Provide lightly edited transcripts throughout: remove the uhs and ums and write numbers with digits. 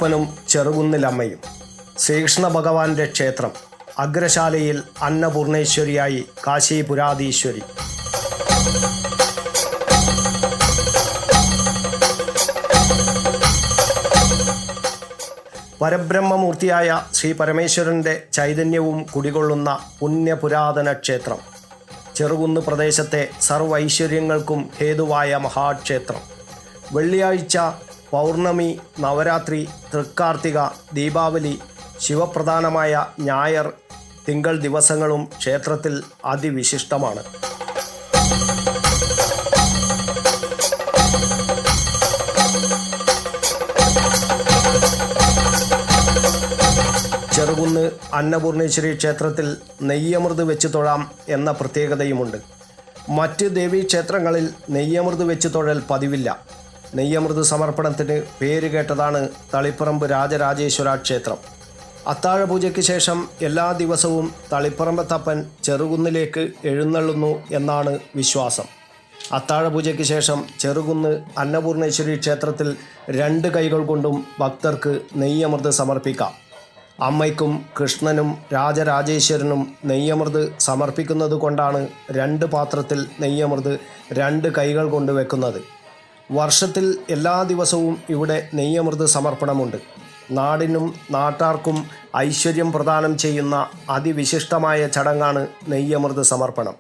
അയ്യപ്പനും ചെറുകുന്നിലമ്മയും. ശ്രീകൃഷ്ണ ഭഗവാന്റെ ക്ഷേത്രം. അഗ്രശാലയിൽ അന്നപൂർണേശ്വരിയായി കാശീപുരാധീശ്വരി. പരബ്രഹ്മമൂർത്തിയായ ശ്രീ പരമേശ്വരൻ്റെ ചൈതന്യവും കുടികൊള്ളുന്ന പുണ്യപുരാതന ക്ഷേത്രം. ചെറുകുന്ന് പ്രദേശത്തെ സർവൈശ്വര്യങ്ങൾക്കും ഹേതുവായ മഹാക്ഷേത്രം. വെള്ളിയാഴ്ച, പൗർണമി, നവരാത്രി, തൃക്കാർത്തിക, ദീപാവലി, ശിവപ്രധാനമായ ഞായർ, തിങ്കൾ ദിവസങ്ങളും ക്ഷേത്രത്തിൽ അതിവിശിഷ്ടമാണ്. ചെറുകുന്ന് അന്നപൂർണേശ്വരി ക്ഷേത്രത്തിൽ നെയ്യമൃത് വെച്ച് തൊഴാം എന്ന പ്രത്യേകതയുമുണ്ട്. മറ്റ് ദേവീക്ഷേത്രങ്ങളിൽ നെയ്യമൃത് വെച്ച് തൊഴൽ പതിവില്ല. നെയ്യമൃത് സമർപ്പണത്തിന് പേരുകേട്ടതാണ് തളിപ്പറമ്പ് രാജരാജേശ്വര ക്ഷേത്രം. അത്താഴപൂജയ്ക്ക് ശേഷം എല്ലാ ദിവസവും തളിപ്പറമ്പത്തപ്പൻ ചെറുകുന്നിലേക്ക് എഴുന്നള്ളുന്നു എന്നാണ് വിശ്വാസം. അത്താഴപൂജയ്ക്ക് ശേഷം ചെറുകുന്ന് അന്നപൂർണേശ്വരി ക്ഷേത്രത്തിൽ 2 കൈകൾ കൊണ്ടും ഭക്തർക്ക് നെയ്യമൃത് സമർപ്പിക്കാം. അമ്മയ്ക്കും കൃഷ്ണനും രാജരാജേശ്വരനും നെയ്യമൃത് സമർപ്പിക്കുന്നത് കൊണ്ടാണ് 2 പാത്രത്തിൽ നെയ്യമൃത് 2 കൈകൾ കൊണ്ട് വെക്കുന്നത്. വർഷത്തിൽ എല്ലാ ദിവസവും ഇവിടെ നെയ്യമൃത് സമർപ്പണമുണ്ട്. നാടിനും നാട്ടാർക്കും ഐശ്വര്യം പ്രദാനം ചെയ്യുന്ന അതിവിശിഷ്ടമായ ചടങ്ങാണ് നെയ്യമൃത് സമർപ്പണം.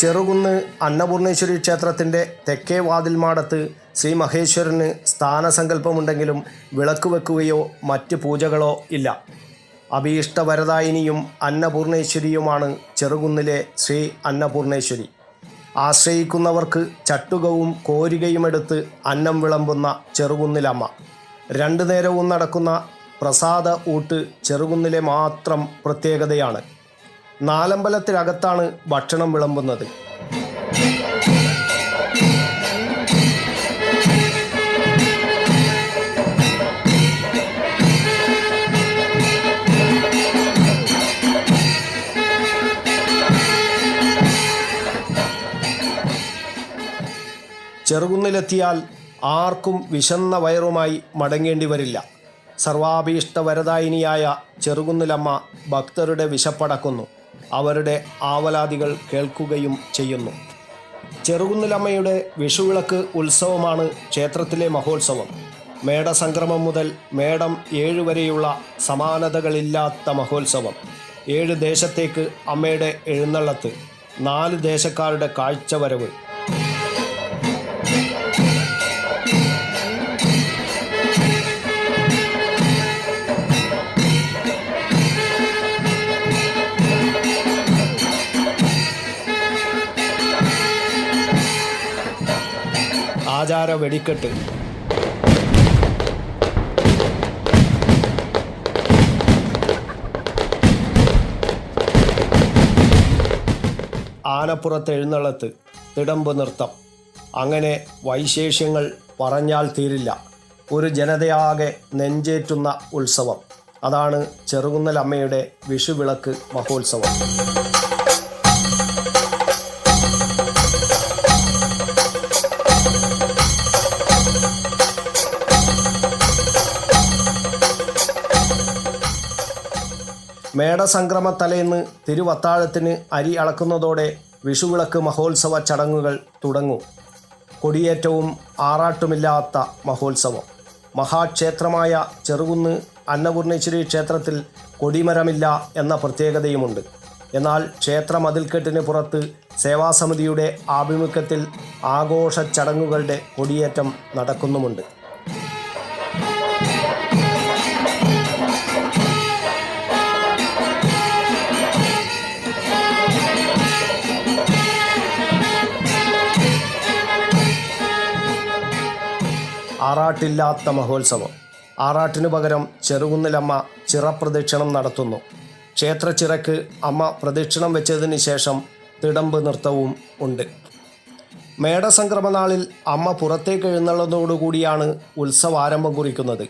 ചെറുകുന്ന് അന്നപൂർണേശ്വരി ക്ഷേത്രത്തിൻ്റെ തെക്കേ വാതിൽമാടത്ത് ശ്രീ മഹേശ്വരന് സ്ഥാനസങ്കല്പമുണ്ടെങ്കിലും വിളക്ക് വെക്കുകയോ മറ്റ് പൂജകളോ ഇല്ല. അഭീഷ്ടവരദായിനിയും അന്നപൂർണേശ്വരിയുമാണ് ചെറുകുന്നിലെ ശ്രീ അന്നപൂർണേശ്വരി. ആശ്രയിക്കുന്നവർക്ക് ചട്ടുകവും കോരികയുമെടുത്ത് അന്നം വിളമ്പുന്ന ചെറുകുന്നിലമ്മ. 2 നേരവും നടക്കുന്ന പ്രസാദ ഊട്ട് ചെറുകുന്നിലെ മാത്രം പ്രത്യേകതയാണ്. 4 അമ്പലത്തിനകത്താണ് ഭക്ഷണം വിളമ്പുന്നത്. ചെറുകുന്നിലെത്തിയാൽ ആർക്കും വിശന്ന വയറുമായി മടങ്ങേണ്ടി വരില്ല. സർവാഭീഷ്ടവരദായിനിയായ ചെറുകുന്നിലമ്മ ഭക്തരുടെ വിശപ്പടക്കുന്നു. അവരുടെ ആവലാതികൾ കേൾക്കുകയും ചെയ്യുന്നു. ചെറുകുന്നിലമ്മയുടെ വിഷുവിളക്ക് ഉത്സവമാണ് ക്ഷേത്രത്തിലെ മഹോത്സവം. മേടസംക്രമം മുതൽ മേടം 7 വരെയുള്ള സമാനതകളില്ലാത്ത മഹോത്സവം. 7 ദേശത്തേക്ക് അമ്മയുടെ എഴുന്നള്ളത്ത്, 4 ദേശക്കാരുടെ കാഴ്ചവരവ്. ആചാര വെടിക്കെട്ട്. ആനപ്പുറത്ത് എഴുന്നള്ളത്ത്, തിടമ്പ് നൃത്തം. അങ്ങനെ വൈശേഷ്യങ്ങൾ പറഞ്ഞാൽ തീരില്ല. ഒരു ജനതയാകെ നെഞ്ചേറ്റുന്ന ഉത്സവം. അതാണ് ചെറുകുന്നിലമ്മയുടെ വിഷുവിളക്ക് മഹോത്സവം. മേടസംക്രമത്തലേന്ന് തിരുവത്താഴത്തിന് അരി അളക്കുന്നതോടെ വിഷുവിളക്ക് മഹോത്സവ ചടങ്ങുകൾ തുടങ്ങും. കൊടിയേറ്റവും ആറാട്ടുമില്ലാത്ത മഹോത്സവം. മഹാക്ഷേത്രമായ ചെറുകുന്ന് അന്നപൂർണേശ്വരി ക്ഷേത്രത്തിൽ കൊടിമരമില്ല എന്ന പ്രത്യേകതയുമുണ്ട്. എന്നാൽ ക്ഷേത്ര മതിൽക്കെട്ടിന് പുറത്ത് സേവാസമിതിയുടെ ആഭിമുഖ്യത്തിൽ ആഘോഷ ചടങ്ങുകളുടെ കൊടിയേറ്റം നടക്കുന്നുമുണ്ട്. ആറാട്ടില്ലാത്ത മഹോത്സവം. ആറാട്ടിനു പകരം ചെറുകുന്നിലമ്മ ചിറപ്രദക്ഷിണം നടത്തുന്നു. ക്ഷേത്രച്ചിറയ്ക്ക് അമ്മ പ്രദക്ഷിണം വെച്ചതിന് ശേഷം തിടമ്പ് നൃത്തവും ഉണ്ട്. മേടസംക്രമനാളിൽ അമ്മ പുറത്തേക്ക് എഴുന്നള്ളുന്നതോടുകൂടിയാണ് ഉത്സവാരംഭം കുറിക്കുന്നത്.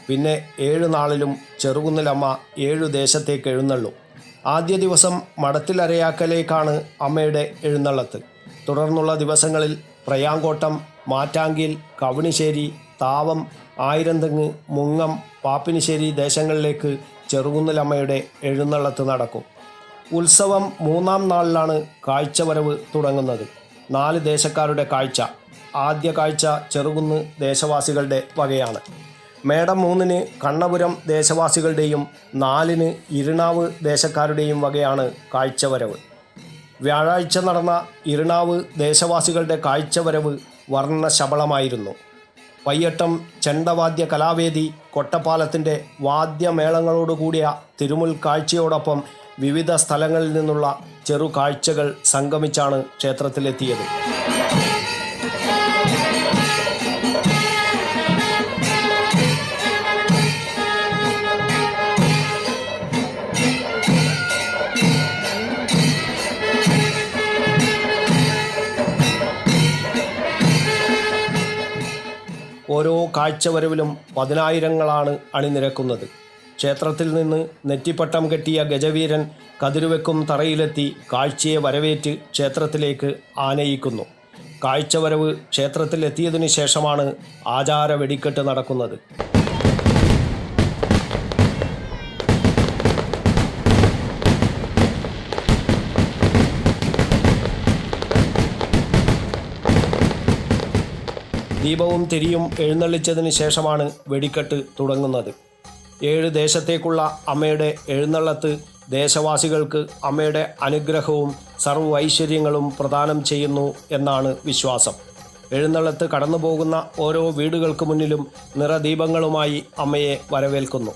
പിന്നെ 7 നാളിലും ചെറുകുന്നിലമ്മ 7 ദേശത്തേക്ക് എഴുന്നള്ളും. ആദ്യ ദിവസം മടത്തിലരയാക്കലേക്കാണ് അമ്മയുടെ എഴുന്നള്ളത്ത്. തുടർന്നുള്ള ദിവസങ്ങളിൽ പ്രയാങ്കോട്ടം, മാറ്റാങ്കിൽ, കവണിശ്ശേരി, താവം, ആയിരംതെങ്ങ്, മുങ്ങം, പാപ്പിനിശ്ശേരി ദേശങ്ങളിലേക്ക് ചെറുകുന്നിലമ്മയുടെ എഴുന്നള്ളത്ത് നടക്കും. ഉത്സവം 3-ാം നാളിലാണ് കാഴ്ചവരവ് തുടങ്ങുന്നത്. 4 ദേശക്കാരുടെ കാഴ്ച. ആദ്യ കാഴ്ച ചെറുകുന്ന് ദേശവാസികളുടെ വകയാണ്. മേടം 3-ന് കണ്ണപുരം ദേശവാസികളുടെയും 4-ന് ഇരിണാവ് ദേശക്കാരുടെയും വകയാണ് കാഴ്ചവരവ്. വ്യാഴാഴ്ച നടന്ന ഇരിണാവ് ദേശവാസികളുടെ കാഴ്ചവരവ് വർണ്ണശബളമായിരുന്നു. പയ്യട്ടം ചെണ്ടവാദ്യ കലാവേദി കൊട്ടപ്പാലത്തിൻ്റെ വാദ്യമേളങ്ങളോടുകൂടിയ തിരുമുൽ കാഴ്ചയോടൊപ്പം വിവിധ സ്ഥലങ്ങളിൽ നിന്നുള്ള ചെറു കാഴ്ചകൾ സംഗമിച്ചാണ് ക്ഷേത്രത്തിലെത്തിയത്. ഓരോ കാഴ്ചവരവിലും പതിനായിരങ്ങളാണ് അണിനിരക്കുന്നത്. ക്ഷേത്രത്തിൽ നിന്ന് നെറ്റിപ്പട്ടം കെട്ടിയ ഗജവീരൻ കതിരുവെക്കും തറയിലെത്തി കാഴ്ചയെ വരവേറ്റ് ക്ഷേത്രത്തിലേക്ക് ആനയിക്കുന്നു. കാഴ്ചവരവ് ക്ഷേത്രത്തിലെത്തിയതിനു ശേഷമാണ് ആചാര വെടിക്കെട്ട് നടക്കുന്നത്. ദീപവും തിരിയും എഴുന്നള്ളിച്ചതിന് ശേഷമാണ് വെടിക്കെട്ട് തുടങ്ങുന്നത്. 7 ദേശത്തേക്കുള്ള അമ്മയുടെ എഴുന്നള്ളത്ത് ദേശവാസികൾക്ക് അമ്മയുടെ അനുഗ്രഹവും സർവ്വ ഐശ്വര്യങ്ങളും പ്രദാനം ചെയ്യുന്നു എന്നാണ് വിശ്വാസം. എഴുന്നള്ളത്ത് കടന്നു പോകുന്ന ഓരോ വീടുകൾക്ക് മുന്നിലും നിറദീപങ്ങളുമായി അമ്മയെ വരവേൽക്കുന്നു.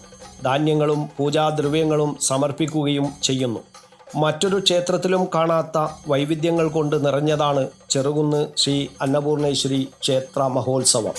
ധാന്യങ്ങളും പൂജാദ്രവ്യങ്ങളും സമർപ്പിക്കുകയും ചെയ്യുന്നു. മറ്റൊരു ക്ഷേത്രത്തിലും കാണാത്ത വൈവിധ്യങ്ങൾ കൊണ്ട് നിറഞ്ഞതാണ് ചെറുകുന്ന് ശ്രീ അന്നപൂർണേശ്വരി ക്ഷേത്ര മഹോത്സവം.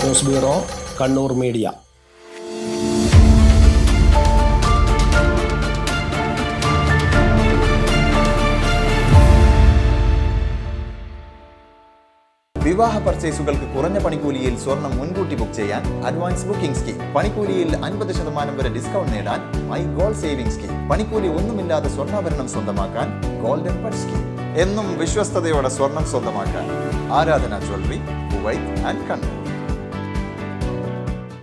News bureau, Kannur media. വിവാഹ പർച്ചേസുകൾക്ക് കുറഞ്ഞ പണിക്കൂലിയിൽ സ്വർണം മുൻകൂട്ടി ബുക്ക് ചെയ്യാൻ അഡ്വാൻസ് ബുക്കിംഗ് സ്കീം. പണിക്കൂലിയിൽ 50% വരെ ഡിസ്കൗണ്ട് നേടാൻ മൈ ഗോൾഡ് സേവിംഗ് സ്കീം. പണിക്കൂലി ഒന്നുമില്ലാതെ സ്വർണ്ണാഭരണം സ്വന്തമാക്കാൻ ഗോൾഡൻ ബഡ് സ്കീം. എന്നും വിശ്വസ്തയോടെ സ്വർണം സ്വന്തമാക്കാൻ ആരാധന ജ്വല്ലറി, കുവൈറ്റ് ആൻഡ് കണ്ണൂർ.